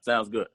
Sounds good.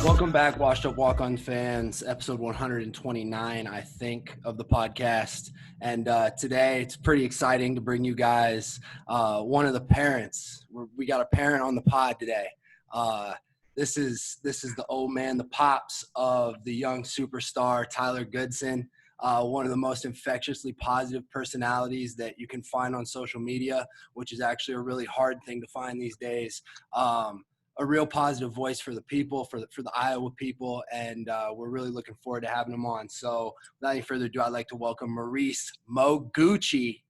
Welcome back, Washed Up Walkon fans, episode 129, I think, of the podcast. And today it's pretty exciting to bring you guys one of the parents. We got a parent on the pod today. This is the old man, the pops of the young superstar Tyler Goodson, one of the most infectiously positive personalities that you can find on social media, which is actually a really hard thing to find these days. A real positive voice for the people, for the Iowa people, and we're really looking forward to having him on. So without any further ado, I'd like to welcome Maurice MoGoouchie.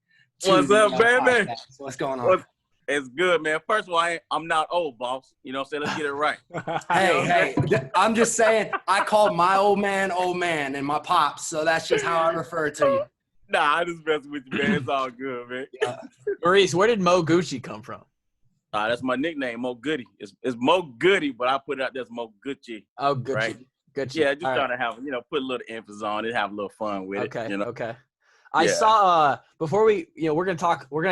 What's up, baby? Podcast. What's going on? It's good, man. First of all, I'm not old, boss. You know what I'm saying? Let's get it right. Hey, I'm just saying, I called my old man, and my pops, so that's just how I refer to you. Nah, I just messing with you, man. It's all good, man. Yeah. Maurice, where did MoGoouchie come from? That's my nickname, Mo Goody. It's Mo Goody, but I put it out there as MoGoouchie. Oh, Goodson. Right? Goodson. Yeah, just All trying right. to have, put a little emphasis on it, have a little fun with Okay. it. You know? Okay. I Yeah. saw before we, we're gonna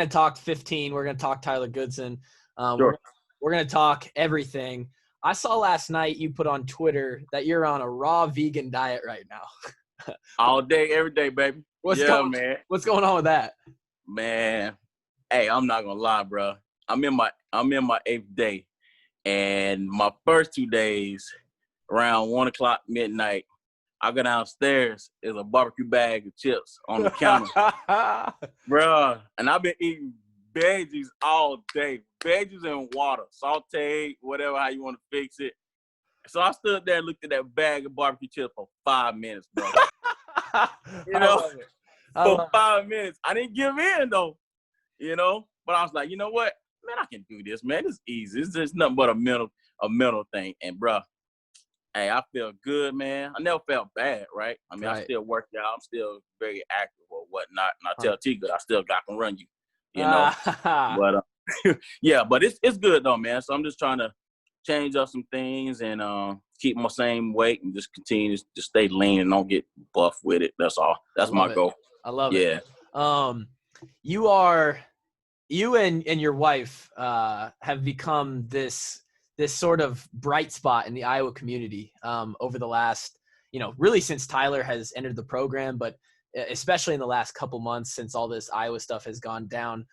talk 15. We're gonna talk Tyler Goodson. Sure. We're gonna talk everything. I saw last night you put on Twitter that you're on a raw vegan diet right now. All day, every day, baby. What's man. What's going on with that? Man, hey, I'm not gonna lie, bro. I'm in my 8th day, and my first 2 days, around 1:00 midnight, I go downstairs. There's a barbecue bag of chips on the counter, bro. And I've been eating veggies all day, veggies and water, sauteed, whatever how you want to fix it. So I stood there and looked at that bag of barbecue chips for 5 minutes, bro. For 5 minutes. I didn't give in though, But I was like, you know what? Man, I can do this, man. It's easy. It's just nothing but a mental thing. And bro, hey, I feel good, man. I never felt bad, right? I mean, Right. I still work out. I'm still very active or whatnot. And I tell T good, I still can run you, But yeah, but it's good though, man. So I'm just trying to change up some things and keep my same weight and just continue to stay lean and don't get buff with it. That's all. That's my goal. I love it. You and your wife have become this sort of bright spot in the Iowa community over the last, really since Tyler has entered the program, but especially in the last couple months since all this Iowa stuff has gone down.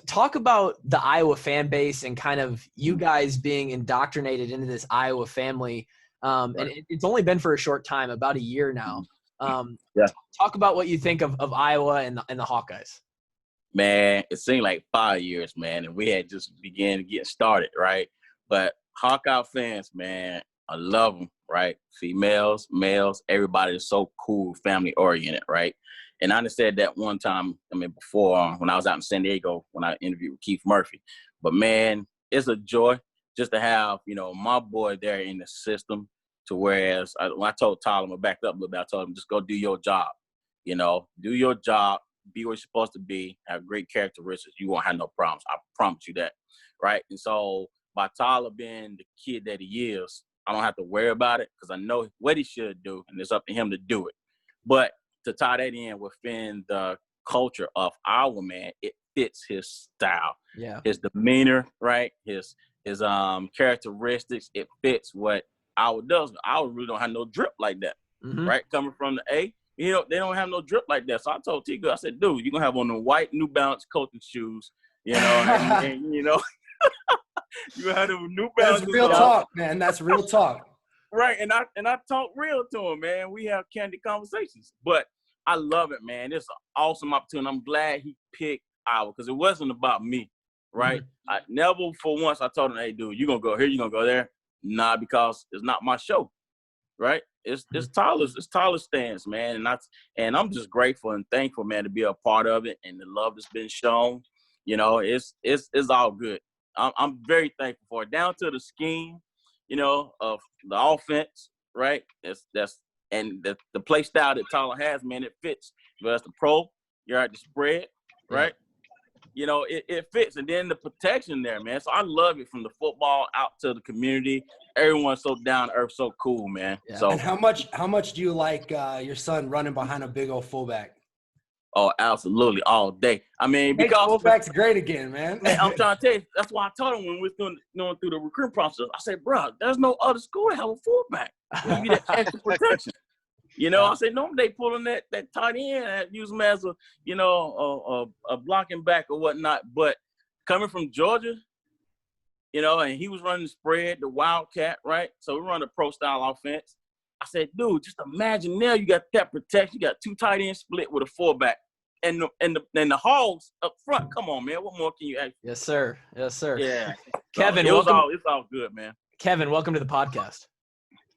Talk about the Iowa fan base and kind of you guys being indoctrinated into this Iowa family. And it's only been for a short time, about a year now. Talk about what you think of Iowa and the Hawkeyes. Man, it seemed like 5 years, man, and we had just began getting started, right? But Hawkeye fans, man, I love them, right? Females, males, everybody is so cool, family-oriented, right? And I just said that one time, before when I was out in San Diego when I interviewed with Keith Murphy. But, man, it's a joy just to have, my boy there in the system to whereas when I told Tyler, I'm going to back up a little bit, I told him just go do your job, do your job. Be where you're supposed to be, have great characteristics. You won't have no problems. I promise you that, right? And so by Tyler being the kid that he is, I don't have to worry about it because I know what he should do, and it's up to him to do it. But to tie that in within the culture of our man, it fits his style, his demeanor, right? His characteristics. It fits what Iowa does. Iowa really don't have no drip like that, right? Coming from the A. They don't have no drip like that. So I told T-Good, I said, dude, you're going to have on the white New Balance coaching shoes, and you're going to have the New Balance. That's real talk, man. That's real talk. Right, and I talk real to him, man. We have candid conversations. But I love it, man. It's an awesome opportunity. I'm glad he picked Iowa because it wasn't about me, right? Mm-hmm. I never for once I told him, hey, dude, you're going to go here, you're going to go there. Nah, because it's not my show, right? It's Tyler's stance, man. And I'm just grateful and thankful, man, to be a part of it and the love that's been shown. You know, it's all good. I'm very thankful for it. Down to the scheme, you know, of the offense, right? And the play style that Tyler has, man, it fits. But as the pro, you're at the spread, right? You know, it fits. And then the protection there, man. So I love it from the football out to the community. Everyone's so down to earth, so cool, man. Yeah. So And how much do you like your son running behind a big old fullback? oh, absolutely, all day. I mean, because fullback's great again, man. man, I'm trying to tell you, that's why I told him when we was going through the recruit process. I said, bro, there's no other school that have a fullback. Give you that extra protection. You know, I said, no, they pulling that tight end and use him as a blocking back or whatnot. But coming from Georgia, you know, and he was running the spread, the Wildcat, right? So we run a pro style offense. I said, dude, just imagine now you got that protection. You got two tight ends split with a fullback. And the hogs up front. Come on, man. What more can you ask? Yes, sir. Yes, sir. Yeah. Kevin, so welcome. It's all good, man. Kevin, welcome to the podcast.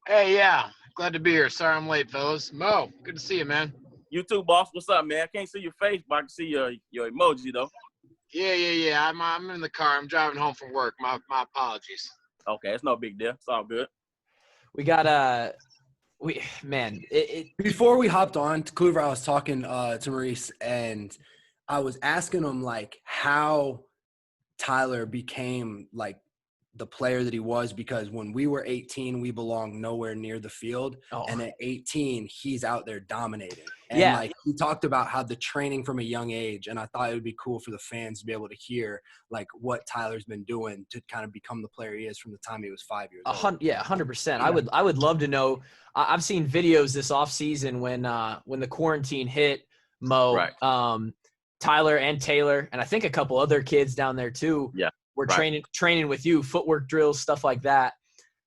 Hey, yeah. Glad to be here. Sorry I'm late, fellas. Mo, good to see you, man. You too, boss. What's up, man? I can't see your face, but I can see your emoji, though. Yeah. I'm in the car. I'm driving home from work. My apologies. Okay, it's no big deal. It's all good. We got Before we hopped on to Kluver, I was talking to Maurice, and I was asking him like how Tyler became like the player that he was, because when we were 18, we belonged nowhere near the field. Oh. And at 18, he's out there dominating. And Yeah. like he talked about how the training from a young age, and I thought it would be cool for the fans to be able to hear like what Tyler's been doing to kind of become the player he is from the time he was 5 years old. 100%. I would love to know. I've seen videos this off season when the quarantine hit, Mo, Right. Tyler and Taylor, and I think a couple other kids down there too. Yeah. We're Right. training with you, footwork drills, stuff like that.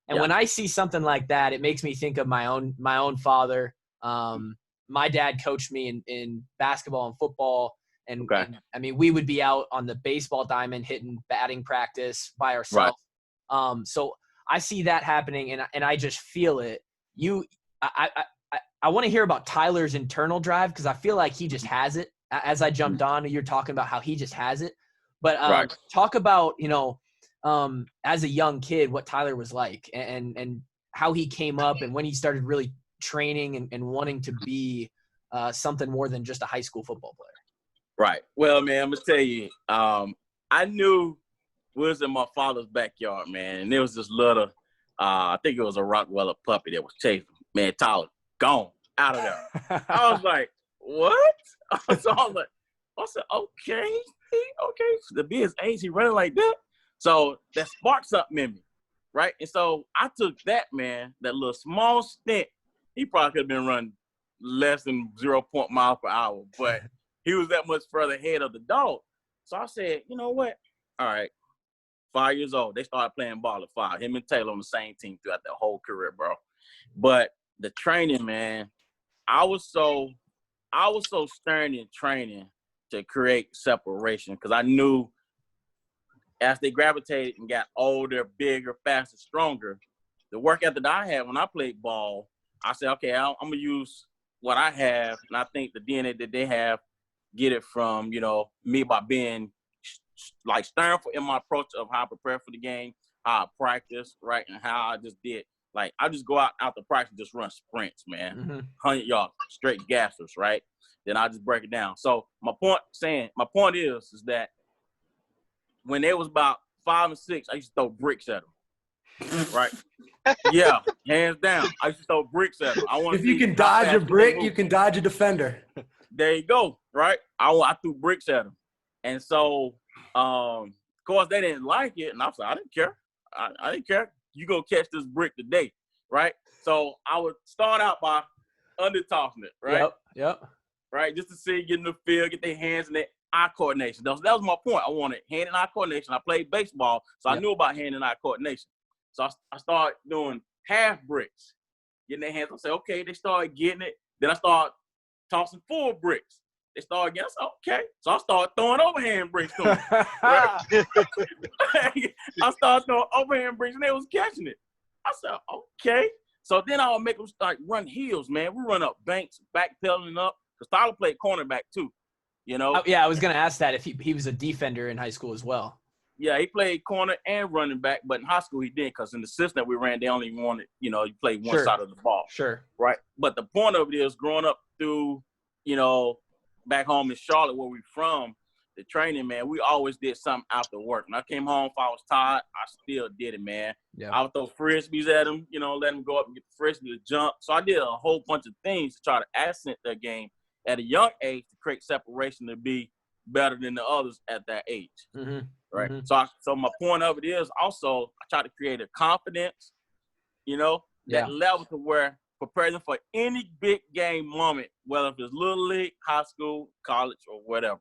And when I see something like that, it makes me think of my own father. My dad coached me in basketball and football. And I mean, we would be out on the baseball diamond hitting batting practice by ourselves. Right. So I see that happening, and I just feel it. I want to hear about Tyler's internal drive, because I feel like he just has it. As I jumped on, you're talking about how he just has it. But talk about, as a young kid, what Tyler was like and how he came up and when he started really training and wanting to be something more than just a high school football player. Right. Well, man, I'm going to tell you, I knew we was in my father's backyard, man, and there was this little, I think it was a Rottweiler puppy that was chasing. Man, Tyler, gone, out of there. I was like, what? So I said, okay. To be his age, he running like that. So that sparked something in me, right? And so I took that, man, that little small stint. He probably could have been running less than 0 miles per hour, but he was that much further ahead of the dog. So I said, you know what? All right, 5 years old. They started playing ball at 5. Him and Taylor on the same team throughout their whole career, bro. But the training, man, I was so stern in training to create separation, because I knew as they gravitated and got older, bigger, faster, stronger, the work ethic that I had when I played ball, I said, okay, I'm going to use what I have, and I think the DNA that they have, get it from, me by being like stern in my approach of how I prepare for the game, how I practice, right, and how I just did. Like, I just go out the practice and just run sprints, man, 100 yards, straight gassers, right? Then I just break it down. So my point is that when they was about 5 and 6, I used to throw bricks at them, right? Yeah, hands down. I used to throw bricks at them. If you can dodge a brick, you can dodge a defender. There you go, right? I threw bricks at them. And so, of course, they didn't like it. And I was like, I didn't care. I didn't care. You going to catch this brick today, right? So I would start out by under-tossing it, right? Yep. Right, just to see, get in the field, get their hands and their eye coordination. That was my point. I wanted hand and eye coordination. I played baseball, so I knew about hand and eye coordination. So I started doing half bricks, getting their hands. I said, okay. They started getting it. Then I started tossing full bricks. They started getting. I said, okay. So I started throwing overhand bricks to them. Right? I started throwing overhand bricks, and they was catching it. I said, okay. So then I would make them start run heels, man. We run up banks, backpedaling up. Because Tyler played cornerback too, you know. Yeah, I was gonna ask that if he was a defender in high school as well. Yeah, he played corner and running back, but in high school he didn't because in the system that we ran, they only wanted, you play one side of the ball. Sure. Right. But the point of it is growing up through, back home in Charlotte where we're from, the training, man, we always did something after work. When I came home, if I was tired, I still did it, man. Yeah. I would throw frisbees at them, let them go up and get the frisbee to jump. So I did a whole bunch of things to try to accent their game at a young age to create separation to be better than the others at that age. Mm-hmm. Right. Mm-hmm. So my point of it is also I try to create a confidence, that level to where prepare them for any big game moment, whether it's little league, high school, college, or whatever.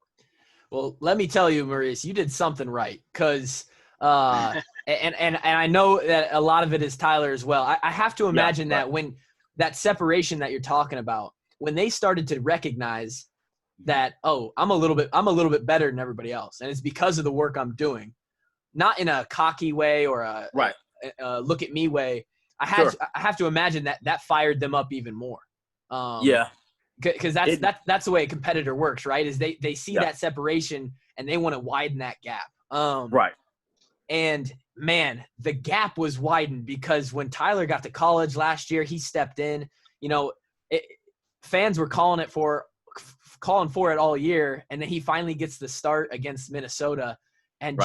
Well, let me tell you, Maurice, you did something right because and I know that a lot of it is Tyler as well. I have to imagine that when that separation that you're talking about, when they started to recognize that, I'm a little bit better than everybody else, and it's because of the work I'm doing, not in a cocky way or a look at me way. I have to imagine that fired them up even more. Because that's the way a competitor works, right? Is they see that separation and they want to widen that gap. Right. And man, the gap was widened because when Tyler got to college last year, he stepped in. Fans were calling for it all year, and then he finally gets the start against Minnesota, and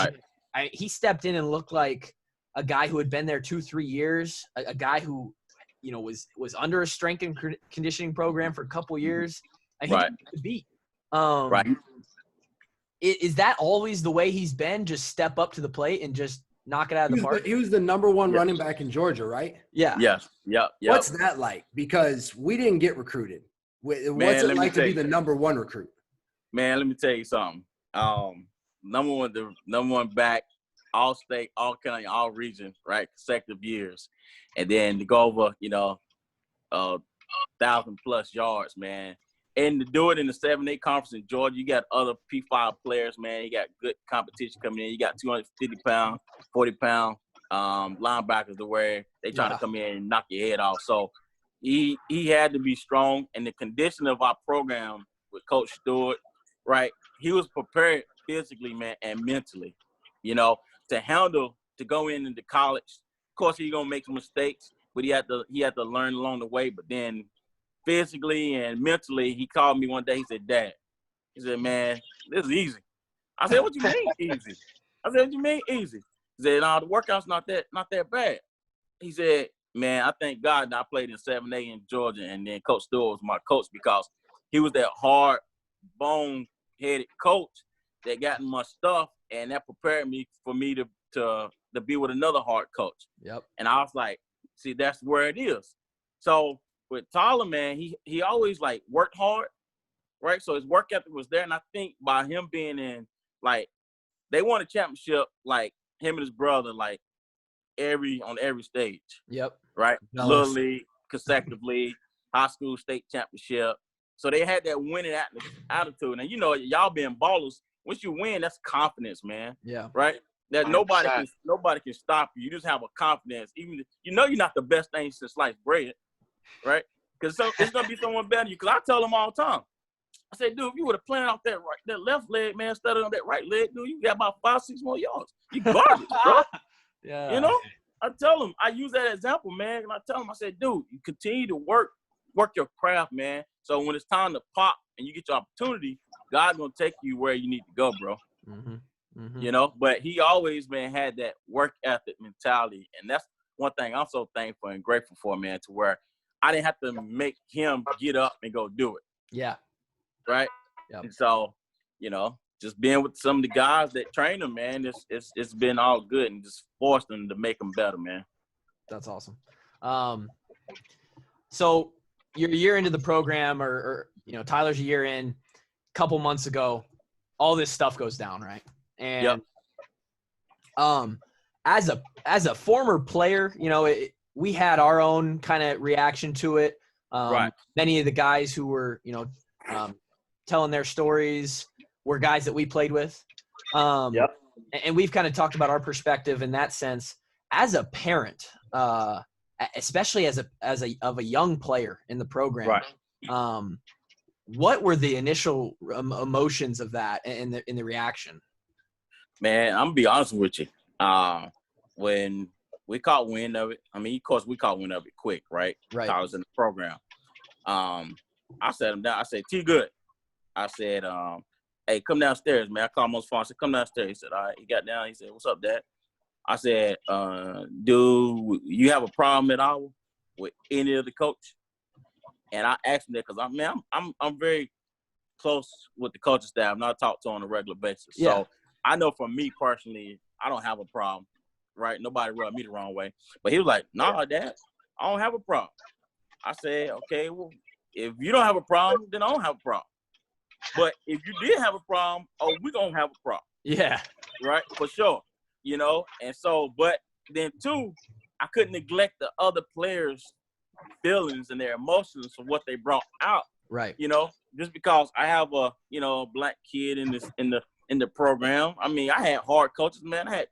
he stepped in and looked like a guy who had been there 2-3 years, a guy who was under a strength and conditioning program for a couple years. And he didn't get the beat. Is that always the way he's been? Just step up to the plate and just knock it out of the park? He was the number one running back in Georgia, right? Yeah. Yes. Yep. What's that like? Because we didn't get recruited. What's it like to be the number one recruit? Man, let me tell you something. The number one back, all state, all county, all region, right? Consecutive years. And then to go over, 1,000+ yards, man. And to do it in the 7A conference in Georgia, you got other P5 players, man. You got good competition coming in. You got 250-pound, 40-pound linebackers to where they try to come in and knock your head off. So he had to be strong. And the condition of our program with Coach Stewart, right, he was prepared physically, man, and mentally, to handle, to go into college. Of course, he's going to make some mistakes, but he had to learn along the way. But then physically and mentally, he called me one day. He said, Dad, he said, man, this is easy. I said, what you mean easy? I said, what you mean easy? He said, no, the workout's not that bad. He said, man, I thank God that I played in 7A in Georgia, and then Coach Stewart was my coach because he was that hard, bone-headed coach that got in my stuff, and that prepared me for me to be with another hard coach. Yep. And I was like, see, that's where it is. So with Tyler, man, he always worked hard, right? So his work ethic was there, and I think by him being in, they won a championship, him and his brother, on every stage. Yep. Right? Little league, consecutively, high school state championship. So they had that winning attitude. And y'all being ballers, once you win, that's confidence, man. Yeah. Right? That nobody can stop you. You just have a confidence. Even you're not the best thing since sliced bread, right? Because it's gonna be someone better than you. Because I tell them all the time. I said, dude, if you would have planted off that left leg, man, instead of on that right leg, dude, you got about 5-6 more yards. You garbage, bro. Yeah. I tell them, I use that example, man, and I tell them, I said, dude, you continue to work your craft, man. So when it's time to pop and you get your opportunity, God's gonna take you where you need to go, bro. Mm-hmm. Mm-hmm. But he always, man, had that work ethic mentality, and that's one thing I'm so thankful and grateful for, man, to where I didn't have to make him get up and go do it. Yeah. Right. Yep. And so, just being with some of the guys that train them, man, it's been all good and just forced them to make them better, man. That's awesome. So you're a year into the program, or Tyler's a year in. A couple months ago, all this stuff goes down, right? And as a former player, we had our own kind of reaction to it. Right. Many of the guys who were, telling their stories were guys that we played with. Yep. And we've kind of talked about our perspective in that sense as a parent, especially as a young player in the program. Right. What were the initial emotions of that in the reaction? Man, I'm gonna be honest with you. When we caught wind of it, I mean, of course, we caught wind of it quick, right? Right. I was in the program. I sat him down. I said, T Good. I said, hey, come downstairs, man. I called him on his phone. I said, come downstairs. He said, all right. He got down. He said, what's up, Dad? I said, dude, you have a problem at all with any of the coach? And I asked him that because I'm very close with the coaching staff, and I talk to on a regular basis. Yeah. So I know for me personally, I don't have a problem, right? Nobody rubbed me the wrong way. But he was like, nah, Dad, I don't have a problem. I said, okay, well, if you don't have a problem, then I don't have a problem. But if you did have a problem, we're going to have a problem. Yeah. Right? For sure. And so, but then too, I couldn't neglect the other players' feelings and their emotions for what they brought out. Right. Just because I have a, black kid in the program. I mean, I had hard coaches, man. I had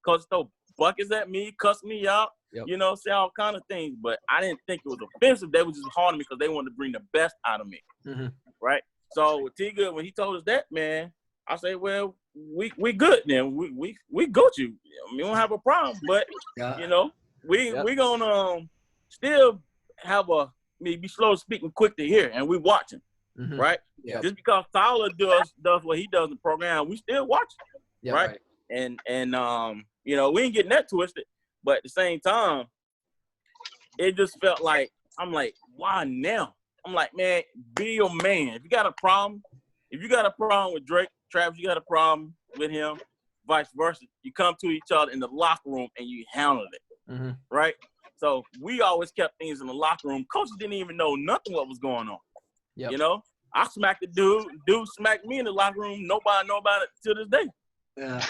coaches throw buckets at me, cuss me out, say all kind of things. But I didn't think it was offensive. They was just hard on me because they wanted to bring the best out of me. Mm-hmm. Right? So with T Good, when he told us that, man, I said, well, we good then. We go to. We don't have a problem, but we gonna still have be slow to speak and quick to hear, and we watching, right? Yeah. Just because Tyler does what he does in the program, we still watch, right? And we ain't getting that twisted, but at the same time, it just felt like I'm like, why now? I'm like, man, be your man. If you got a problem with Drake, Travis, you got a problem with him, vice versa. You come to each other in the locker room and you handle it, right? So we always kept things in the locker room. Coaches didn't even know nothing what was going on. Yep. I smacked the dude smacked me in the locker room. Nobody know about it to this day. Yeah.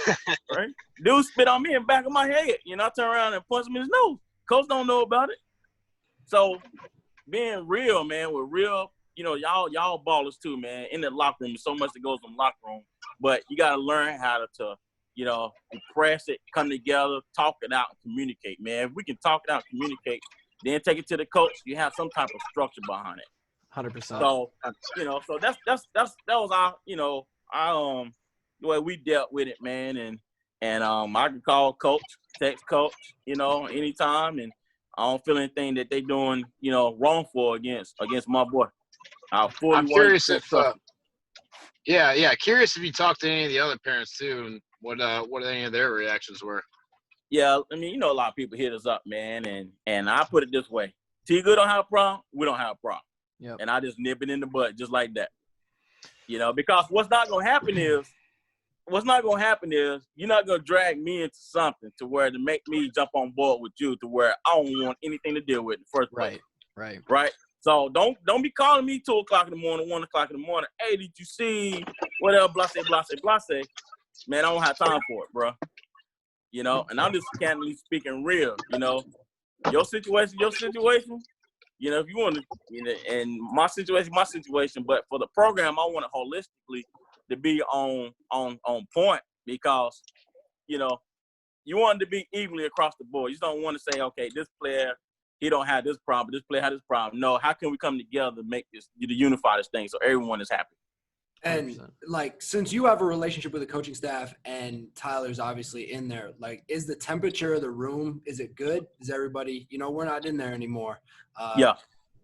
Right? Dude spit on me in the back of my head. I turn around and punch him in his nose. Coach don't know about it. So being real, man, with real, y'all ballers too, man. In the locker room, there's so much that goes in the locker room. But you got to learn how to press it, come together, talk it out, and communicate, man. If we can talk it out, communicate, then take it to the coach, you have some type of structure behind it. 100%. So, so that was our, the way we dealt with it, man. And I can call coach, text coach, anytime, and I don't feel anything that they doing, wrong for against my boy. I'm curious if, curious if you talked to any of the other parents too, and what any of their reactions were. Yeah, I mean, a lot of people hit us up, man, and I put it this way: T Good don't have a problem, we don't have a problem. Yep. And I just nip it in the butt just like that. Because what's not gonna happen is you're not gonna drag me into something to where to make me jump on board with you to where I don't want anything to deal with in the first place. Right. So don't be calling me 2 o'clock in the morning, 1 o'clock in the morning. Hey, did you see whatever, blah, blah, blah. Man, I don't have time for it, bro. And I'm just candidly speaking real, Your situation. If you want to, and my situation. But for the program, I want it holistically to be on point because, you want it to be evenly across the board. You just don't want to say, okay, this player, he don't have this problem, this player has this problem. No, how can we come together to make this, to unify this thing so everyone is happy? And since you have a relationship with the coaching staff and Tyler's obviously in there, is the temperature of the room, is it good? Is everybody, we're not in there anymore.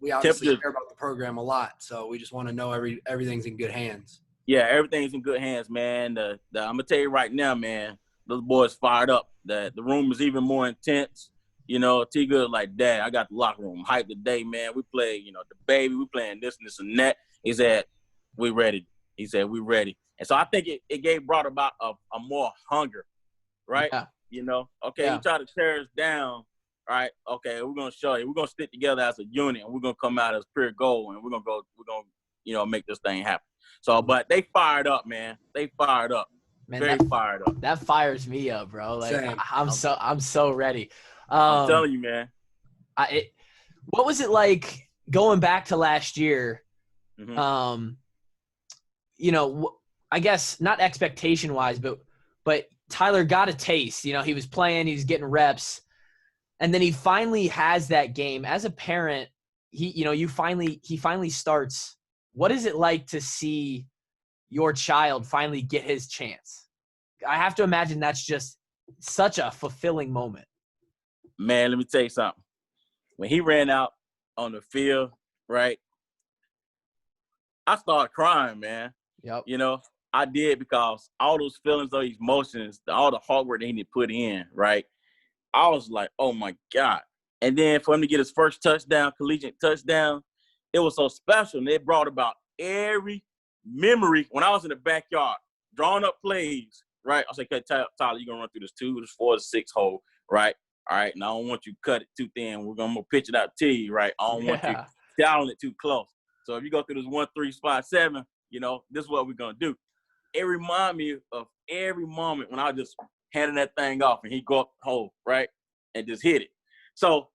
We obviously care about the program a lot. So we just want to know everything's in good hands. Yeah, everything's in good hands, man. I'm going to tell you right now, man, those boys fired up. The room is even more intense. T Good like, Dad, I got the locker room hype today, man. We play, the baby, we playing this and this and that. He said, we ready. He said, we ready. And so I think it brought about a more hunger, right? Yeah. Okay, you try to tear us down, right? Okay, we're going to show you. We're going to stick together as a unit, and we're going to come out as pure gold, and we're going to make this thing happen. So, but they fired up, man. They fired up. Man, very fired up. That fires me up, bro. I'm so ready. I'm telling you, man. What was it like going back to last year? Mm-hmm. I guess not expectation-wise, but Tyler got a taste. He was playing, he was getting reps, and then he finally has that game. As a parent, he finally starts. What is it like to see your child finally get his chance? I have to imagine that's just such a fulfilling moment. Man, let me tell you something. When he ran out on the field, right, I started crying, man. Yep. I did, because all those feelings, those emotions, all the hard work that he need to put in, right? I was like, oh, my God. And then for him to get his first touchdown, collegiate touchdown, it was so special. And it brought about every memory when I was in the backyard, drawing up plays, right? I was like, okay, Tyler, you're going to run through this 2, this 4, this 6 hole, right? All right, now I don't want you to cut it too thin. We're going to pitch it out to you, right? I don't want you down it too close. So if you go through this 1, 3, spot 7, this is what we're going to do. It reminded me of every moment when I was just handing that thing off and he go up the hole, right, and just hit it. So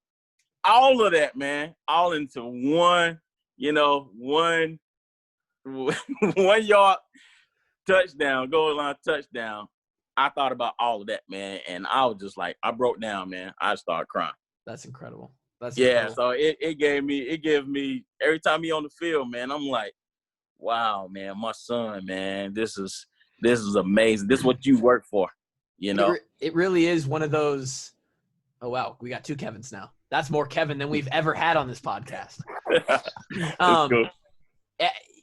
all of that, man, all into one 1 yard touchdown, goal line touchdown. I thought about all of that, man, and I was just like, I broke down, man. I started crying. That's incredible. Incredible. So it gave me every time he on the field, man, I'm like, wow, man, my son, man, this is amazing. This is what you work for, It really is one of those. Oh wow, we got 2 Kevins now. That's more Kevin than we've ever had on this podcast. Cool.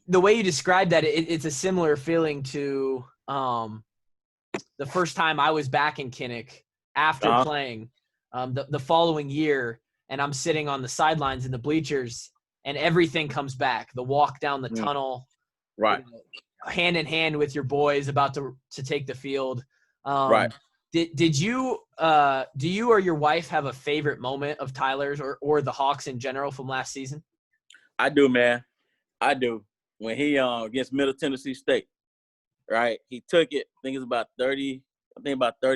The way you described that, it's a similar feeling to the first time I was back in Kinnick after playing the following year, and I'm sitting on the sidelines in the bleachers, and everything comes back. The walk down the tunnel, right, hand in hand with your boys about to take the field. Right. Did you do you or your wife have a favorite moment of Tyler's or the Hawks in general from last season? I do, man. I do. When he against Middle Tennessee State, right? He took it. I think it's about 30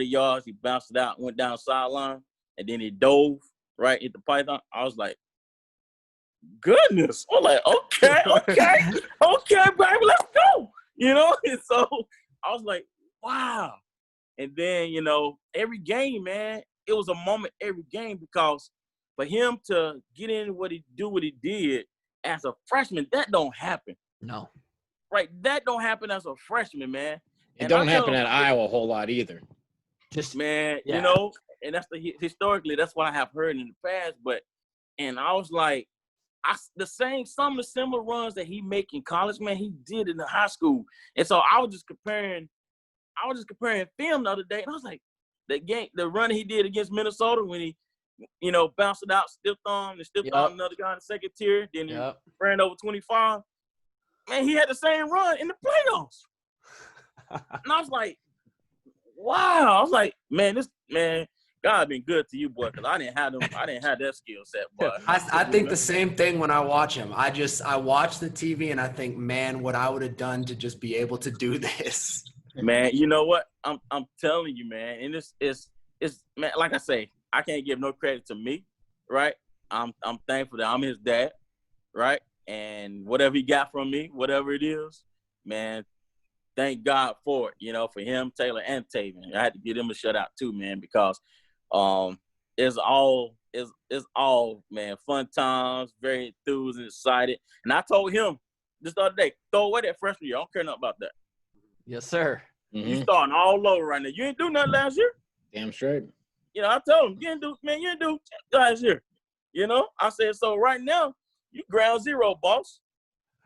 yards. He bounced it out, went down sideline, and then he dove right at the python. I was like, goodness. I'm like, okay, baby, let's go. And so I was like, wow. And then, every game, man, it was a moment every game, because for him to get in what he did as a freshman, that don't happen. No. Right? That don't happen as a freshman, man. It don't happen at Iowa a whole lot either. Just, man, yeah. And that's historically, that's what I have heard in the past. And I was like, some of the similar runs that he make in college, man, he did in the high school. And so I was just comparing film the other day, and I was like, the run he did against Minnesota when he, bounced it out, stiff arm, and stiff arm another guy in the second tier, then he ran over 25. Man, he had the same run in the playoffs. And I was like, wow. I was like, man, God been good to you, boy, because I didn't have that skill set, boy. I think the same thing when I watch him. I watch the TV and I think, man, what I would have done to just be able to do this. Man, you know what? I'm telling you, man, and it's man, like I say, I can't give no credit to me, right? I'm thankful that I'm his dad, right? And whatever he got from me, whatever it is, man, thank God for it, for him, Taylor, and Taven. I had to give him a shout out too, man, because it's all man, fun times, very enthused and excited. And I told him just the other day, throw away that freshman year. I don't care nothing about that. Yes, sir. Mm-hmm. You starting all over right now. You ain't do nothing last year. Damn straight. I told him, you didn't do last year. I said, so right now, you ground zero, boss.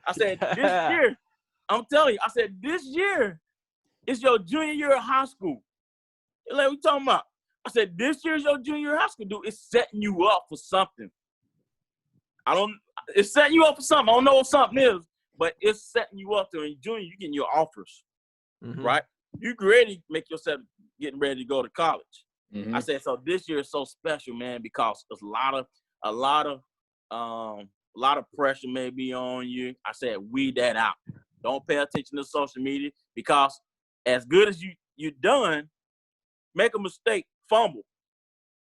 I said, this year, I'm telling you, I said, this year is your junior year of high school. Like we talking about. I said, this year is your junior year of high school, dude. It's setting you up for something. It's setting you up for something. I don't know what something is, but it's setting you up to, in junior, you getting your offers, right? You ready to make yourself getting ready to go to college. I said, so this year is so special, man, because there's a lot of pressure may be on you. I said, weed that out. Don't pay attention to social media, because as good as you done, make a mistake, fumble.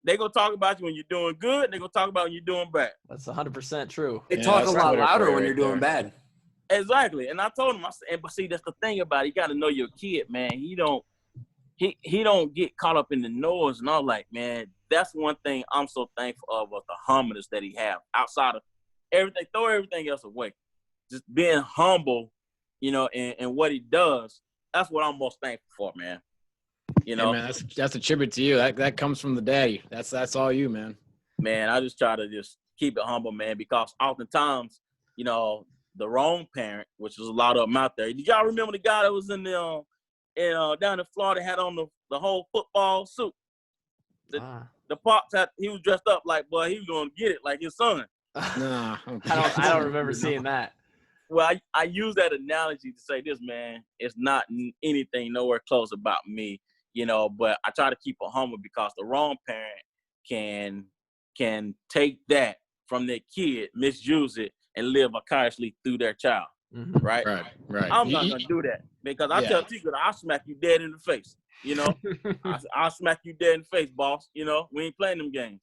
They gonna talk about you when you're doing good. They gonna talk about when you're doing bad. That's 100% true. They Yeah, talk a that's lot Twitter louder for you when right you're doing there. bad. Exactly. And I told him, I said, but see, that's the thing about it. You got to know your kid, man. He don't get caught up in the noise. And I'm like, man, that's one thing I'm so thankful of was the humbleness that he have outside of everything. Throw everything else away. Just being humble, you know, and what he does. That's what I'm most thankful for, man. You know, Yeah, man, that's a tribute to you. That comes from the daddy. That's all you, man. man, I just try to just keep it humble, man, because oftentimes, you know, the wrong parent, which is a lot of them out there. Did y'all remember the guy that was in the down in Florida had on the whole football suit? The pops he was dressed up like, boy, he was gonna get it like his son. Nah, I don't remember seeing that. Well, I use that analogy to say this, man. It's not anything nowhere close about me, you know. But I try to keep it humble because the wrong parent can take that from their kid, misuse it, and live vicariously through their child. Mm-hmm. Right? Right. I'm not gonna do that because I tell Tigger, I'll smack you dead in the face. You know, I'll smack you dead in the face, boss. You know, we ain't playing them games.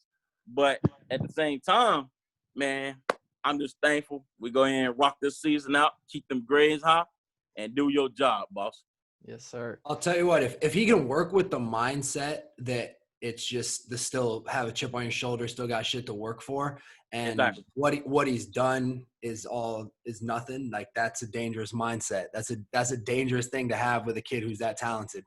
But at the same time, man, I'm just thankful. We go in and rock this season out, keep them grades high, and do your job, boss. Yes, sir. I'll tell you what, if he can work with the mindset that it's just to still have a chip on your shoulder, still got shit to work for, and Exactly. what he's done is nothing. Like that's a dangerous mindset. That's a dangerous thing to have with a kid who's that talented.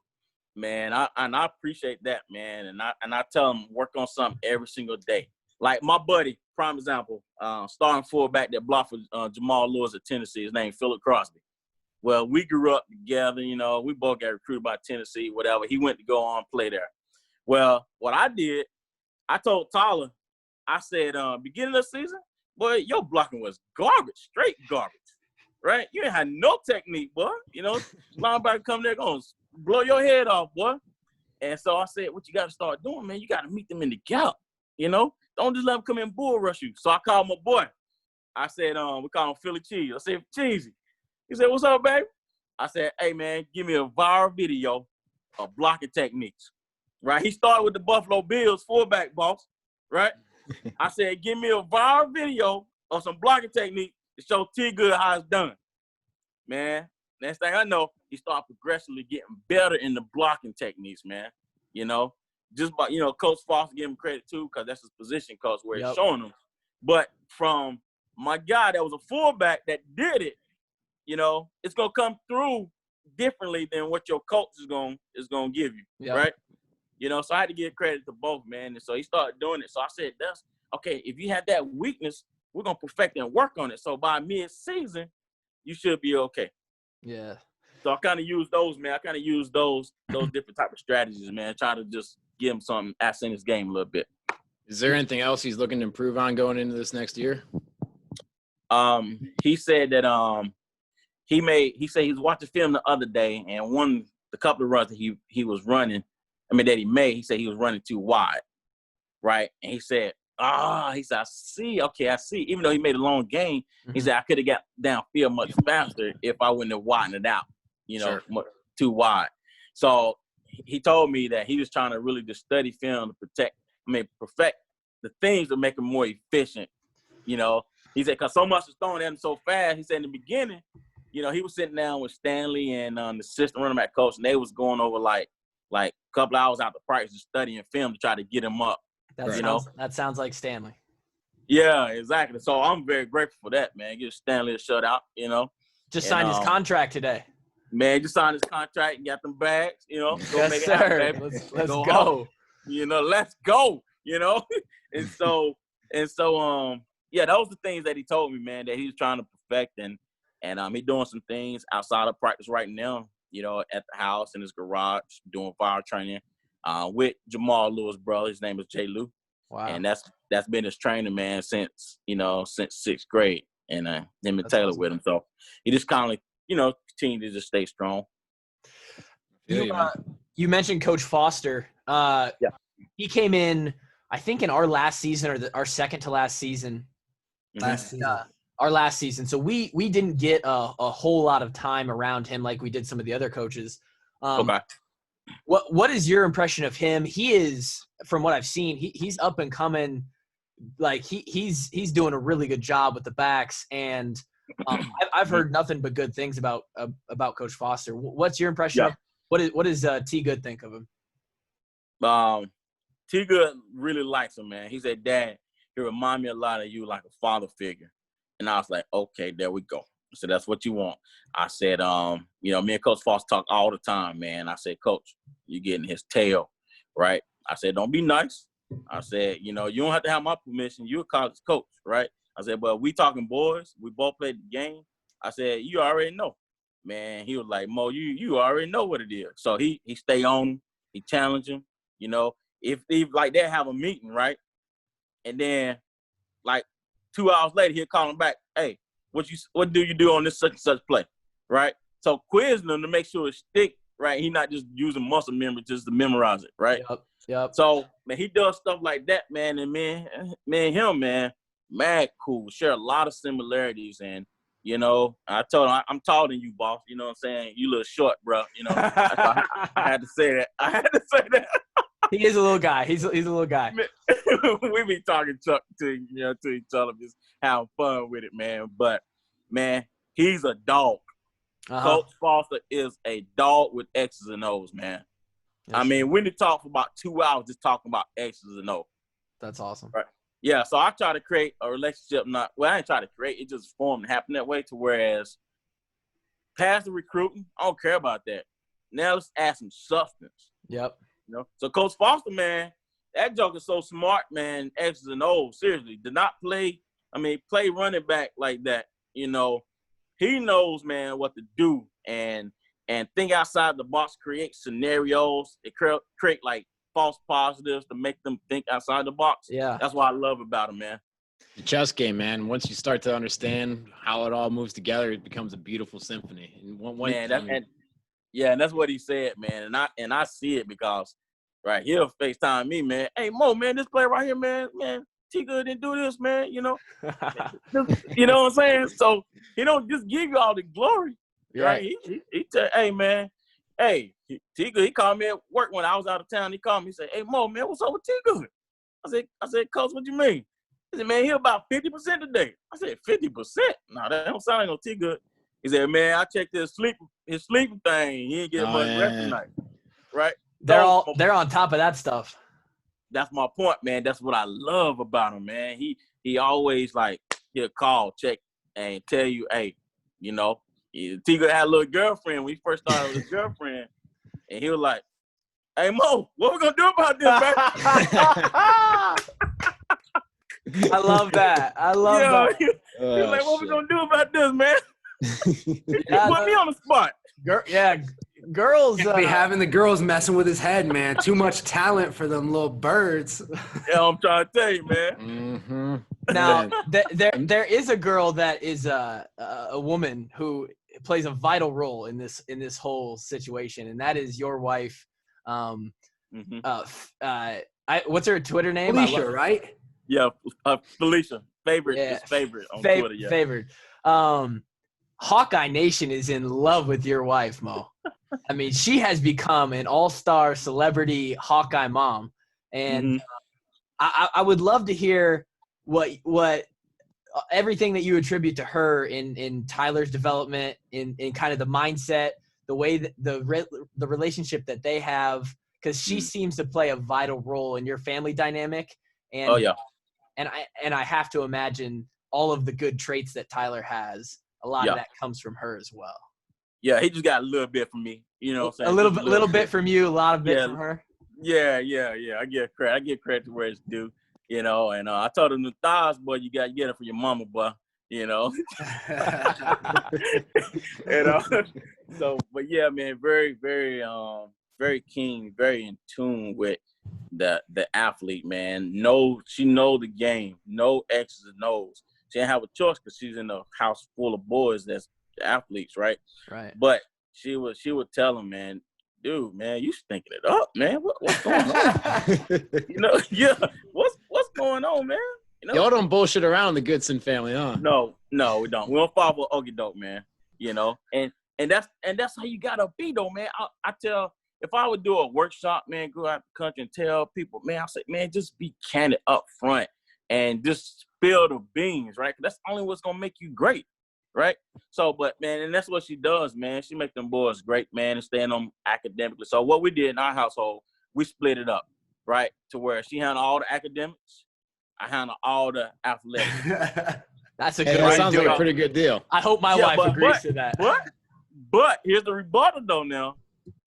Man, I appreciate that, man, and I tell him work on something every single day. Like my buddy, prime example, starting fullback that blocked for Jamal Lewis at Tennessee. His name Philip Crosby. Well, we grew up together, you know. We both got recruited by Tennessee, whatever. He went to go on and play there. Well, what I did, I told Tyler, I said, beginning of the season, boy, your blocking was garbage, straight garbage, right? You ain't had no technique, boy. You know, linebacker come there going to blow your head off, boy. And so I said, what you got to start doing, man, you got to meet them in the gap, you know? Don't just let them come in and bull rush you. So I called my boy. I said, we call him Philly Cheese. I said, Cheesy. He said, what's up, baby? I said, hey, man, give me a viral video of blocking techniques, right? He started with the Buffalo Bills fullback, boss, right? I said, give me a viral video of some blocking technique to show T Good how it's done. Man, next thing I know, he started progressively getting better in the blocking techniques, man. You know, just by, you know, Coach Foster, give him credit too, because that's his position coach where he's showing him. But from my guy that was a fullback that did it, you know, it's gonna come through differently than what your coach is gonna give you, right? You know, so I had to give credit to both, man. And so he started doing it. So I said, that's okay. If you have that weakness, we're gonna perfect it and work on it. So by mid-season, you should be okay. Yeah. So I kind of use those, man. I kind of use those different type of strategies, man. Try to just give him something in his game a little bit. Is there anything else he's looking to improve on going into this next year? He said that he said he was watching film the other day, and the couple of runs that he was running, that he made, he said he was running too wide, right? And he said, I see. Okay, I see. Even though he made a long gain, he said I could have got downfield much faster if I wouldn't have widened it out, you know, too wide. So he told me that he was trying to really just study film to perfect the things that make him more efficient, you know. He said, because so much is thrown at him so fast. He said in the beginning, you know, he was sitting down with Stanley and the assistant running back coach, and they was going over like a couple hours out of practice studying film to try to get him up. That sounds like Stanley. Yeah, exactly. So I'm very grateful for that, man. Give Stanley a shutout, you know. Just signed his contract today. Man, just signed his contract and got them bags, you know. Go yes, make it sir. happen, baby. Let's go. Home. You know, let's go, you know. and so yeah, those are the things that he told me, man, that he was trying to perfect, and he's doing some things outside of practice right now, you know, at the house, in his garage, doing fire training with Jamal Lewis' brother. His name is Jay Lou. Wow. And that's been his training, man, since sixth grade, and him and Taylor awesome. with him. So he just kind of, you know, continue to just stay strong. You mentioned Coach Foster. Yeah. He came in, I think, in our last season or our second to last season. Our last season. So we didn't get a whole lot of time around him like we did some of the other coaches. Okay. What is your impression of him? He is from what I've seen, he's up and coming. Like he's doing a really good job with the backs, and I've heard nothing but good things about Coach Foster. What's your impression of what does T Good think of him? T Good really likes him, man. He said, Dad, he remind me a lot of you, like a father figure. And I was like, okay, there we go. So that's what you want. I said, me and Coach Foster talk all the time, man. I said, Coach, you getting his tail, right? I said, don't be nice. I said, you don't have to have my permission. You're a college coach, right? I said, but we talking boys. We both played the game. I said, you already know. Man, he was like, Mo, you already know what it is. So he stay on him. He challenge him. If like they have a meeting, right? And then like 2 hours later, he'll call him back. Hey, what do you do on this such and such play, right? So quizzing him to make sure it stick, right? He not just using muscle memory just to memorize it, right? Yep. So man, he does stuff like that, man. And man, him, man, mad cool. Share a lot of similarities, and I told him I'm taller than you, boss. You know what I'm saying? You little short, bro. I had to say that. He is a little guy. He's a little guy. We be talking to each other, just having fun with it, man. But man, he's a dog. Coach Foster is a dog with X's and O's, man. Yes. I mean, when they talk for about 2 hours, just talking about X's and O's. That's awesome. Right. Yeah, so I try to create a relationship. I ain't try to create. It just formed and happened that way. To whereas past the recruiting, I don't care about that. Now let's add some substance. Yep. So Coach Foster, man, that joke is so smart, man. X's and O's, seriously, did not play running back like that. He knows, man, what to do and think outside the box, create scenarios, create like false positives to make them think outside the box. Yeah. That's what I love about him, man. The chess game, man. Once you start to understand how it all moves together, it becomes a beautiful symphony. And that's what he said, man. And I see it because he'll FaceTime me, man. Hey, Mo, man, this play right here, man, T Good didn't do this, man. You know what I'm saying? So he don't just give you all the glory, right? He tell, hey, man, hey, T Good. He called me at work when I was out of town. He called me. He said, hey, Mo, man, what's up with T Good? I said, Coach, what you mean? He said, man, he about 50% today. I said, 50%? No, that don't sound like no T Good. He said, man, I checked his sleeping thing. He ain't getting much rest tonight, right? They're on top of that stuff. That's my point, man. That's what I love about him, man. He always he'll call, check, and tell you, hey, T Good had a little girlfriend when he first started with his girlfriend, and he was like, hey, Mo, what we gonna do about this, man? I love that. That. He was like, what we gonna do about this, man? He put me on the spot. Girls be having the girls messing with his head, man. Too much talent for them little birds. Yeah, I'm trying to tell you, man. Mm-hmm. Now, there is a girl that is a woman who plays a vital role in this whole situation, and that is your wife. What's her Twitter name? Felicia, right? Yeah, Felicia. Favorite on Twitter. Yeah. Favored. Hawkeye Nation is in love with your wife, Mo. I mean, she has become an all-star celebrity Hawkeye mom, and I would love to hear what everything that you attribute to her in Tyler's development, in kind of the mindset, the way that the relationship that they have, because she seems to play a vital role in your family dynamic. And and I have to imagine all of the good traits that Tyler has. A lot of that comes from her as well. Yeah, he just got a little bit from me. You know what I'm saying? A little bit from you, a lot of bit from her. Yeah. I give credit. I give credit to where it's due. And I told him the thighs, boy, you got to get it for your mama, boy. So, but yeah, man, very, very, very keen, very in tune with the athlete, man. She know the game, no X's and O's. She didn't have a choice because she's in a house full of boys that's athletes, right? Right. But she would tell him, man, dude, man, you stinking it up, man. What's going on? What's going on, man? Y'all don't bullshit around the Goodson family, huh? No, we don't. We don't fall for okey doke, man. And that's how you gotta be, though, man. I tell if I would do a workshop, man, go out the country and tell people, man, I say, man, just be candid up front and just spill the beans, right? That's only what's gonna make you great, right? So, but man, and that's what she does, man. She make them boys great, man, and stand on academically. So what we did in our household, we split it up, right? To where she handled all the academics, I handle all the athletics. That's a Hey, good that way to sounds do like it. a pretty good deal. I hope my wife agrees to that. But here's the rebuttal though now.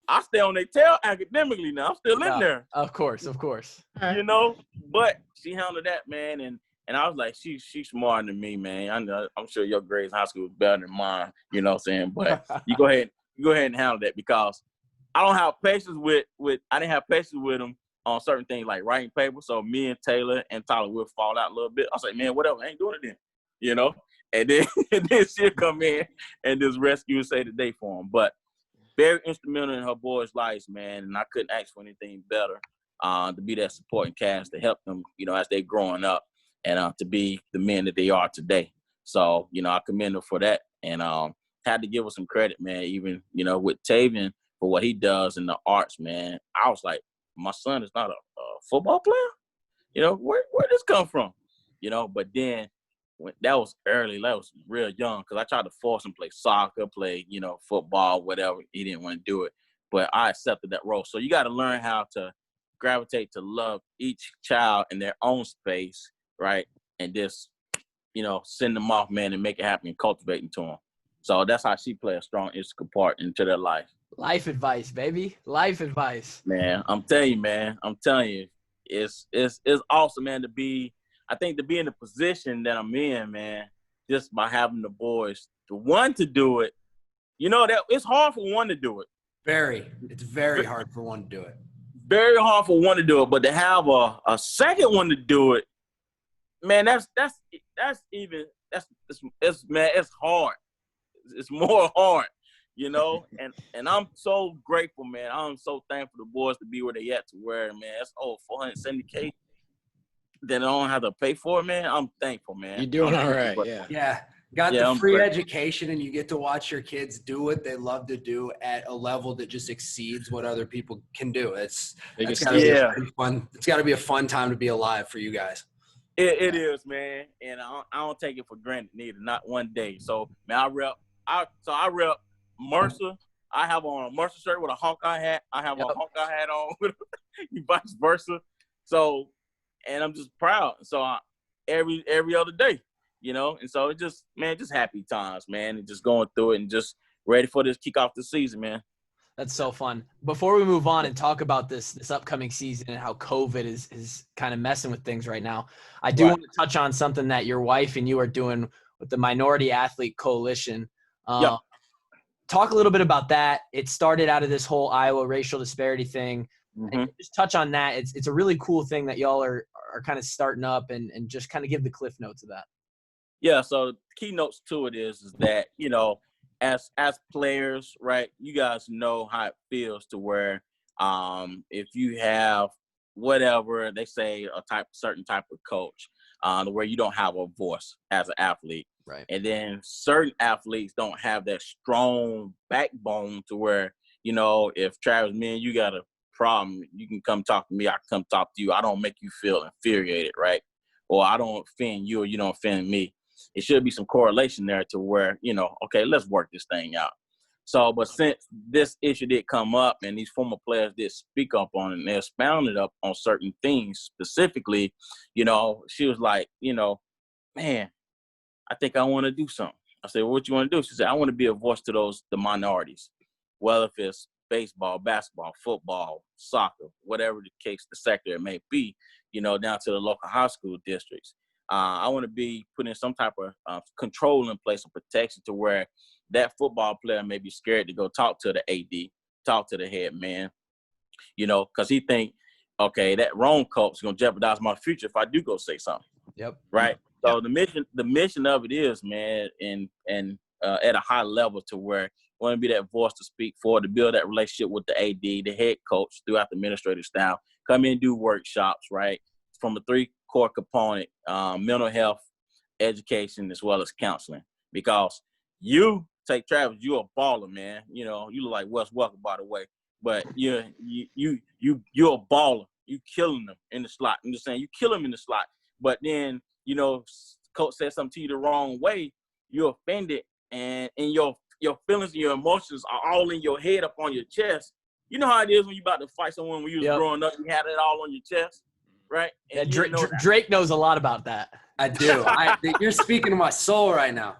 I stay on their tail academically now. I'm still in there. Of course. You know, but she handled that, man, and I was like, she's smarter than me, man. I'm sure your grades in high school was better than mine, you know what I'm saying? But you go ahead and handle that because I don't have patience with I didn't have patience with them on certain things like writing paper. So me and Taylor and Tyler would fall out a little bit. I was like, man, whatever, I ain't doing it then. You know? And then she'll come in and just rescue and say the day for them. But very instrumental in her boys' lives, man, and I couldn't ask for anything better to be that supporting cast to help them, you know, as they're growing up and to be the men that they are today. So, you know, I commend them for that and had to give her some credit, man, even, you know, with Tavian for what he does in the arts, man. I was like, my son is not a football player? You know, where this come from? You know, but then when that was early, that was real young because I tried to force him to play soccer, play, you know, football, whatever. He didn't want to do it. But I accepted that role. So you got to learn how to gravitate to love each child in their own space, right? And just, you know, send them off, man, and make it happen and cultivate them to them. So that's how she played a strong integral part into their life. Life advice, baby. Life advice. Man, I'm telling you, man. I'm telling you, it's awesome, man, to be in the position that I'm in, man, just by having the boys, the one to do it, you know, that it's hard for one to do it. It's very hard for one to do it. Very hard for one to do it, but to have a second one to do it, man, it's hard. It's more hard, you know, and I'm so grateful, man. I'm so thankful the boys to be where they at to where, man, it's $470K. That I don't have to pay for it, man. I'm thankful, man. You're doing all right, yeah. Got the free education, and you get to watch your kids do what they love to do at a level that just exceeds what other people can do. It's got to be a fun time to be alive for you guys. It is, man, and I don't take it for granted neither, not one day. So, man, I rep Mercer. I have on a Mercer shirt with a Hawkeye hat. I have a Hawkeye hat on with vice versa. So. And I'm just proud. So every other day, you know. And so it just happy times, man. And just going through it and just ready for this kick off the season, man. That's so fun. Before we move on and talk about this upcoming season and how COVID is kind of messing with things right now, I do want to touch on something that your wife and you are doing with the Minority Athlete Coalition. Talk a little bit about that. It started out of this whole Iowa racial disparity thing. Mm-hmm. And just touch on that. It's a really cool thing that y'all are kind of starting up and just kind of give the cliff notes of that. Yeah, so the keynotes to it is that, you know, as players, right, you guys know how it feels to where if you have whatever they say a certain type of coach where you don't have a voice as an athlete. Right. And then certain athletes don't have that strong backbone to where, you know, if Travis, me and you got a problem, you can come talk to me, I can come talk to you. I don't make you feel infuriated, right? Or I don't offend you or you don't offend me. It should be some correlation there to where, you know, okay, let's work this thing out. So, but since this issue did come up and these former players did speak up on it and they expounded up on certain things specifically, you know, she was like, you know, man, I think I want to do something. I said, well, what you want to do? She said, I want to be a voice to the minorities. Well, if it's baseball, basketball, football, soccer, whatever the case, the sector it may be, you know, down to the local high school districts. I want to be putting some type of control in place of protection to where that football player may be scared to go talk to the AD, talk to the head man, you know, because he think, okay, that wrong coach is going to jeopardize my future if I do go say something. Yep. Right. So the mission of it is, man, and at a high level to where want to be that voice to speak for, to build that relationship with the AD, the head coach, throughout the administrative staff, come in and do workshops, right, from a 3 core component, mental health, education, as well as counseling. Because you take Travis, you're a baller, man. You know, you look like Wes Welker, by the way. but you're a baller. You killing them in the slot. I'm just saying, you kill them in the slot. But then, coach said something to you the wrong way, you're offended, and your feelings and your emotions are all in your head, up on your chest. You know how it is when you about to fight someone when you was growing up, you had it all on your chest, right? And Drake knows a lot about that. I do. You're speaking to my soul right now.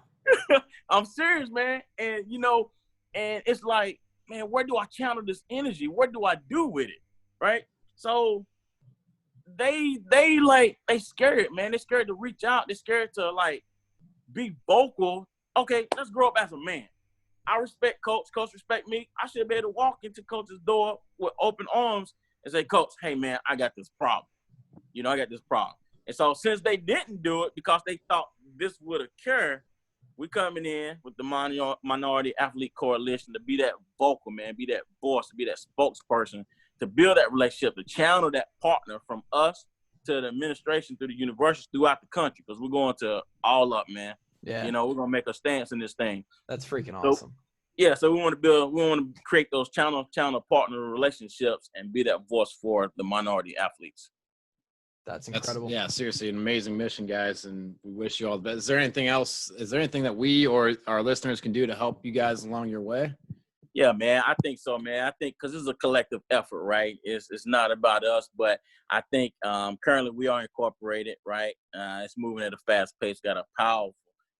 I'm serious, man. And, and it's like, man, where do I channel this energy? What do I do with it, right? So they scared, man. They're scared to reach out. They're scared to, like, be vocal. Okay, let's grow up as a man. I respect Coach. Coach respect me. I should be able to walk into Coach's door with open arms and say, Coach, hey, man, I got this problem. I got this problem. And so since they didn't do it because they thought this would occur, we coming in with the Minority Athlete Coalition to be that vocal, man, be that voice, to be that spokesperson, to build that relationship, to channel that partner from us to the administration, through the universities throughout the country, because we're going to all up, man. Yeah. We're going to make a stance in this thing. That's freaking awesome. So we want to create those channel partner relationships and be that voice for the minority athletes. That's incredible. Yeah, seriously, an amazing mission, guys, and we wish you all the best. Is there anything else? Is there anything that we or our listeners can do to help you guys along your way? Yeah, man, I think so, man. I think because this is a collective effort, right? It's not about us, but I think currently we are incorporated, right? It's moving at a fast pace. Got a powerful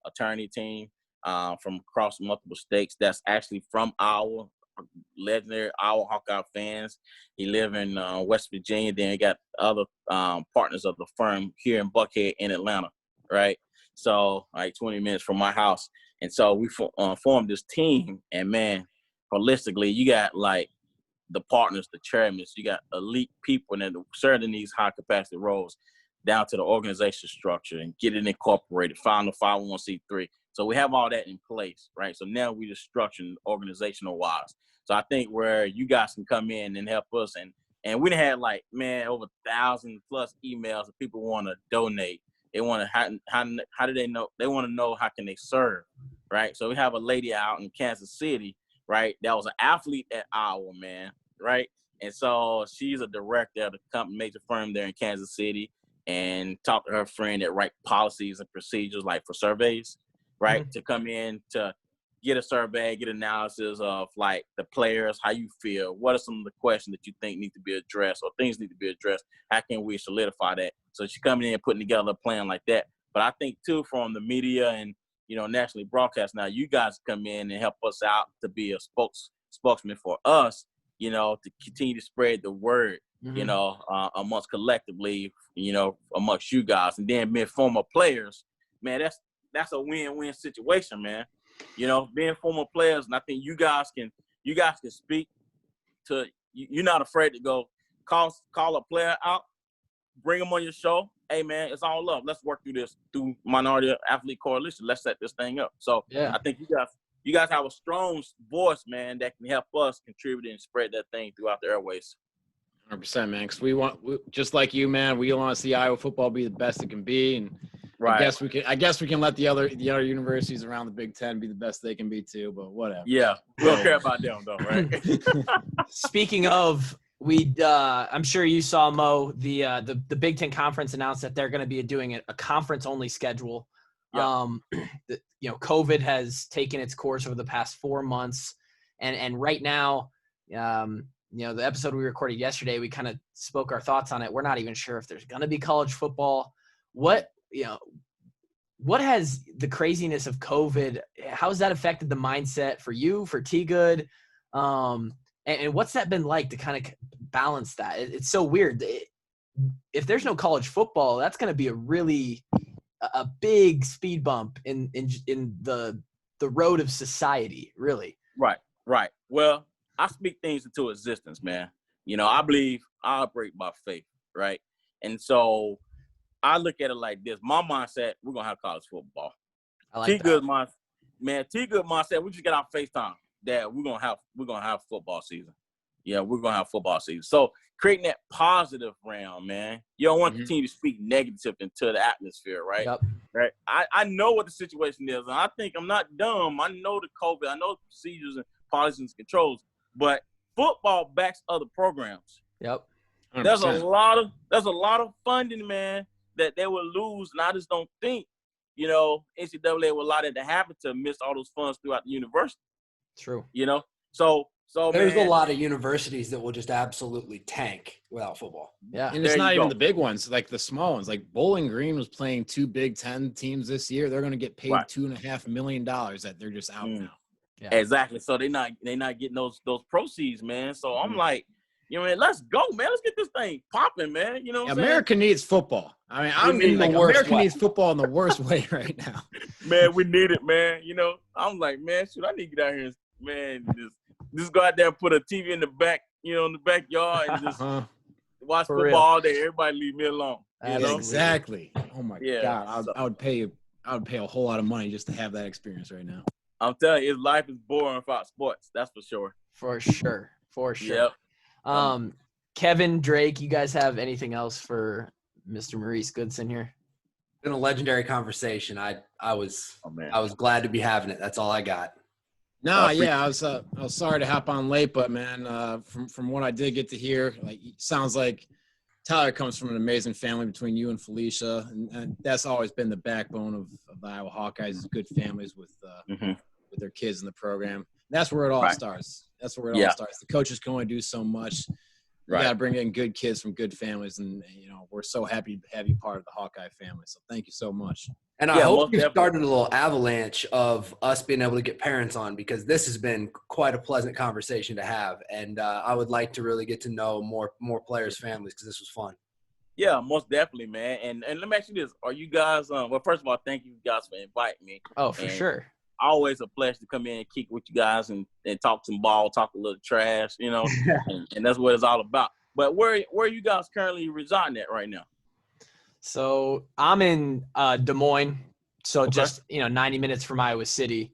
attorney team from across multiple states that's actually from our legendary Hawkeye fans. He live in West Virginia. Then he got other partners of the firm here in Buckhead in Atlanta, right? So like 20 minutes from my house. And so we formed this team, and man, holistically, you got like the partners, the chairmen, you got elite people that serve in these high capacity roles, down to the organization structure and get it incorporated, found the 501c3. So we have all that in place, right? So now we just structuring organizational wise. So I think where you guys can come in and help us, and we had like, man, over 1,000+ emails of people want to donate. They want to, how do they know? They want to know how can they serve, right? So we have a lady out in Kansas City, right? That was an athlete at Iowa, man, right? And so she's a director of the company, major firm there in Kansas City, and talked to her friend that write policies and procedures like for surveys, right? Mm-hmm. To come in to get a survey, get analysis of like the players, how you feel, what are some of the questions that you think need to be addressed or things need to be addressed, how can we solidify that? So she's coming in and putting together a plan like that. But I think too, from the media and, nationally broadcast now, you guys come in and help us out to be a spokesman for us, to continue to spread the word, mm-hmm. Amongst collectively, amongst you guys. And then being former players, man, that's a win-win situation, man. Being former players, and I think you guys can speak to, you're not afraid to go call a player out, bring them on your show. Hey man, it's all love. Let's work through this through Minority Athlete Coalition. Let's set this thing up. So yeah. I think you guys have a strong voice, man, that can help us contribute and spread that thing throughout the airways. 100%, man. Because we just like you, man. We want to see Iowa football be the best it can be, and right. I guess we can let the other universities around the Big Ten be the best they can be too. But whatever. Yeah, we don't care about them though, right? Speaking of, I'm sure you saw, Mo, the Big Ten Conference announced that they're going to be doing a conference only schedule. Yeah. COVID has taken its course over the past 4 months, and right now, the episode we recorded yesterday, we kind of spoke our thoughts on it. We're not even sure if there's going to be college football. What has the craziness of COVID, how has that affected the mindset for you, for T-Good? And what's that been like to kind of balance that? It's so weird. If there's no college football, that's going to be a big speed bump in the road of society, really. Right. Well, I speak things into existence, man. I believe I operate by faith, right? And so I look at it like this. My mindset, we're going to have college football. I like T-Good mindset, we just get our FaceTime that we're going to have football season. Yeah, we're going to have football season. So creating that positive realm, man. You don't want to continue to speak negative into the atmosphere, right? Yep. Right. I know what the situation is, and I think I'm not dumb. I know the COVID. I know the procedures and policies and controls. But football backs other programs. Yep. 100%. There's a lot of funding, man, that they will lose, and I just don't think, NCAA will allow that to happen to miss all those funds throughout the university. True. So There's man, a lot of universities that will just absolutely tank without football. Yeah. And it's There not you even go. the big ones, like the small ones. Like Bowling Green was playing 2 Big Ten teams this year. They're going to get paid Right. $2.5 million that they're just out now. Yeah. Exactly. So they're not getting those proceeds, man. So I'm like, let's go, man. Let's get this thing popping, man. You know what I'm America needs football. I mean, We need the worst America way. needs football in the worst way right now. saying? Man, we need it, man. I'm like, man, shoot, I need to get out here and, man, just go out there and put a TV in the back, in the backyard and just watch For football real. all day. Everybody leave me alone. Absolutely. Exactly. Oh my Yeah. God. I would pay a whole lot of money just to have that experience right now. I'm telling you, his life is boring without sports. That's for sure. For sure. Yep. Kevin, Drake, you guys have anything else for Mr. Maurice Goodson here? It's been a legendary conversation. I was man. glad to be having it. That's all I got. No, I I was sorry to hop on late, but man, from what I did get to hear, like it sounds like Tyler comes from an amazing family between you and Felicia, and that's always been the backbone of the Iowa Hawkeyes is good families with their kids in the program. That's where it all starts. That's where it all starts. The coaches can only do so much. You got to bring in good kids from good families, and we're so happy to have you part of the Hawkeye family. So thank you so much. And I hope you started a little avalanche of us being able to get parents on, because this has been quite a pleasant conversation to have. And I would like to really get to know more players' families, because this was fun. Yeah, most definitely, man. And let me ask you this. Are you guys well, first of all, thank you guys for inviting me. Oh, for sure. Always a pleasure to come in and kick with you guys and talk some ball, talk a little trash, and that's what it's all about. But where are you guys currently residing at right now? So I'm in Des Moines, so just 90 minutes from Iowa City.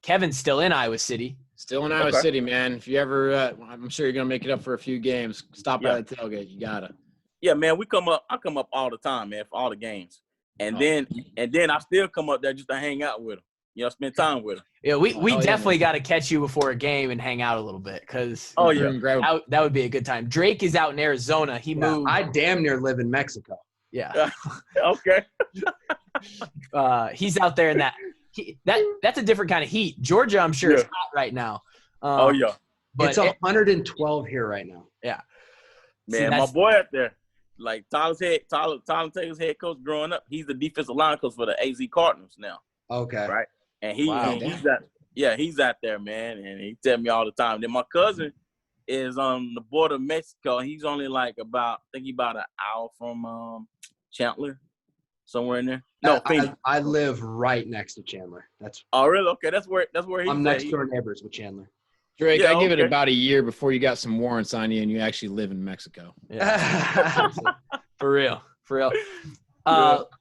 Kevin's still in Iowa City. Still in Iowa City, man. If you ever, I'm sure you're gonna make it up for a few games. Stop by the tailgate. You gotta. Yeah, man. I come up all the time, man, for all the games, and then I still come up there just to hang out with them. Spend time with them. Yeah, we definitely got to catch you before a game and hang out a little bit, because that would be a good time. Drake is out in Arizona. He moved. I damn near live in Mexico. Yeah. Okay. He's out there in that's a different kind of heat. Georgia, I'm sure, is hot right now. But it's 112 here right now. Yeah. Man, my boy out there, like Tyler Taylor's head coach growing up, he's the defensive line coach for the AZ Cardinals now. Okay. Right. And he's out there, man, and he tell me all the time. Then my cousin is on the border of Mexico. He's only like about an hour from Chandler, somewhere in there. No, Phoenix. I live right next to Chandler. Oh, really? Okay, that's where he's. I'm next door neighbors with Chandler. Drake, I give it about a year before you got some warrants on you and you actually live in Mexico. Yeah. For real.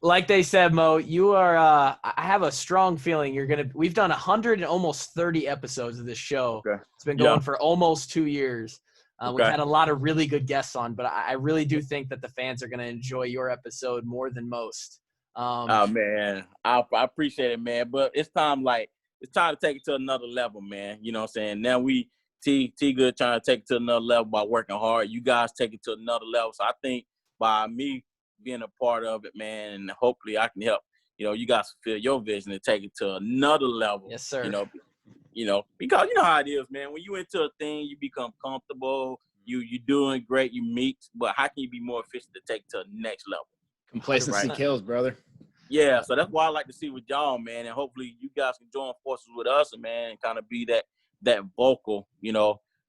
Like they said, Mo, you are I have a strong feeling we've done 100 and almost 30 episodes of this show. Okay. It's been going for almost 2 years. We've had a lot of really good guests on, but I really do think that the fans are going to enjoy your episode more than most. Oh man, I appreciate it, man. But it's time to take it to another level, man. You know what I'm saying? Now T Good trying to take it to another level by working hard. You guys take it to another level. So I think by me being a part of it, man, and hopefully I can help, you guys fulfill your vision and take it to another level. Yes, sir. Because you know how it is, man. When you into a thing, you become comfortable. You doing great. You meet, but how can you be more efficient to take it to the next level? Complacency kills, brother. Yeah, so that's why I like to see with y'all, man, and hopefully you guys can join forces with us, and man, and kind of be that vocal,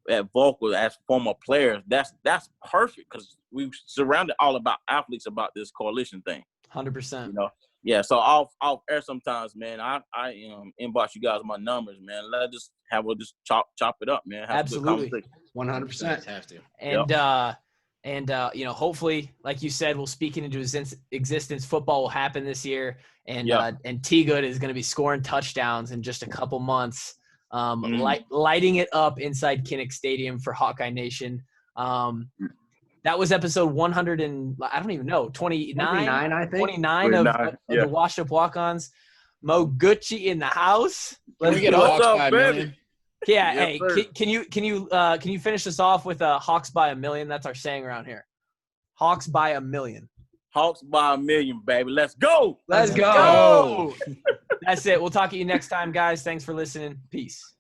that vocal as former players. That's perfect, because we surrounded all about athletes about this coalition thing. 100%. Yeah. So off air sometimes, man. I inbox you guys my numbers, man. Let's just just chop it up, man. Absolutely. 100%. Have to. And hopefully, like you said, we'll speak it into existence. Football will happen this year, and T Good is going to be scoring touchdowns in just a couple months. Lighting it up inside Kinnick Stadium for Hawkeye Nation. That was episode 100 and I don't even know, 29, I think. 29 of the Washed Up Walkons. MoGoouchie in the house. Let me get a Hawkeye, man. Yeah. Yes, Hey, sir. can you finish this off with Hawks by a million? That's our saying around here. Hawks by a million. Hawks by a million, baby. Let's go. Let's Let's go. go. That's it. We'll talk to you next time, guys. Thanks for listening. Peace.